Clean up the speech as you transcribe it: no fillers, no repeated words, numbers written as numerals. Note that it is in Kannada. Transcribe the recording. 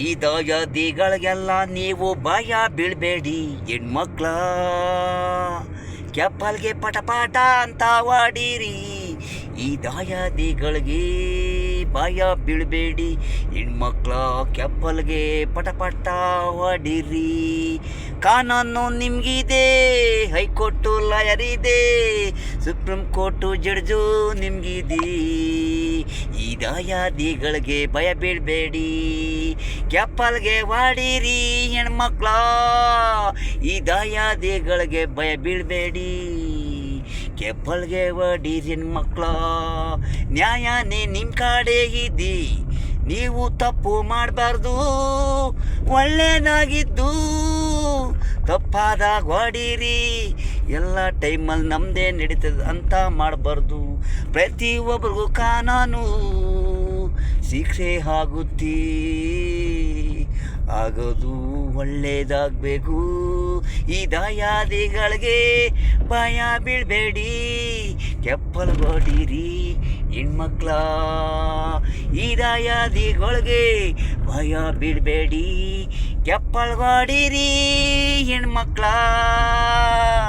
ಈ ದಾಯಾದಿಗಳಿಗೆಲ್ಲ ನೀವು ಭಯ ಬೀಳ್ಬೇಡಿ ಹೆಣ್ಮಕ್ಳ, ಕೆಪ್ಪಲ್ಗೆ ಪಟ ಅಂತ ಹೊಡೀರಿ. ಈ ದಾಯಾದಿಗಳಿಗೆ ಭಯ ಬೀಳ್ಬೇಡಿ ಹೆಣ್ಮಕ್ಳ, ಕೆಪ್ಪಲ್ಗೆ ಪಟ ಹೊಡೀರಿ. ಕಾನೂನು ನಿಮ್ಗಿದೆ, ಹೈಕೋರ್ಟು ಲಾಯರ್ ಇದೆ, ಸುಪ್ರೀಂ ಕೋರ್ಟು ಜಡ್ಜು ನಿಮ್ಗಿದೆ. ಈ ದಾಯಾದಿಗಳಿಗೆ ಭಯ ಬೀಳ್ಬೇಡಿ, ಕೆಪ್ಪಲ್ಗೆ ಹೊಡೀರಿ ಹೆಣ್ಮಕ್ಳ. ಈ ದಾಯಾದಿಗಳಿಗೆ ಭಯ ಬೀಳ್ಬೇಡಿ, ಕೆಪ್ಪಲ್ಗೆ ಹೊಡೀರಿ ಹೆಣ್ಮಕ್ಳ. ನ್ಯಾಯನೇ ನಿಮ್ಮ ಕಡೆ ಇದ್ದಿ, ನೀವು ತಪ್ಪು ಮಾಡಬಾರ್ದು, ಒಳ್ಳೆಯದಾಗಿದ್ದು ತಪ್ಪಾದಾಗ ಹೊಡೀರಿ. ಎಲ್ಲ ಟೈಮಲ್ಲಿ ನಮ್ಮದೇ ನಡೀತದೆ ಅಂತ ಮಾಡಬಾರ್ದು. ಪ್ರತಿಯೊಬ್ಬರಿಗೂ ಕಾನೂನು ಶಿಕ್ಷೆ ಆಗುತ್ತೆ, ಆಗೋದು ಒಳ್ಳೆಯದಾಗಬೇಕು. ಈ ದಾಯಾದಿಗಳಿಗೆ ಭಯ ಬೀಳ್ಬೇಡಿ, ಕೆಪ್ಪಲ್ ಹೊಡೀರಿ ಹೆಣ್ಮಕ್ಳ. ಈ ದಾಯಾದಿಗಳಿಗೆ ಭಯ ಬೀಳ್ಬೇಡಿ, ಕೆಪ್ಪಲ್ ಹೊಡೀರಿ ಹೆಣ್ಮಕ್ಳ.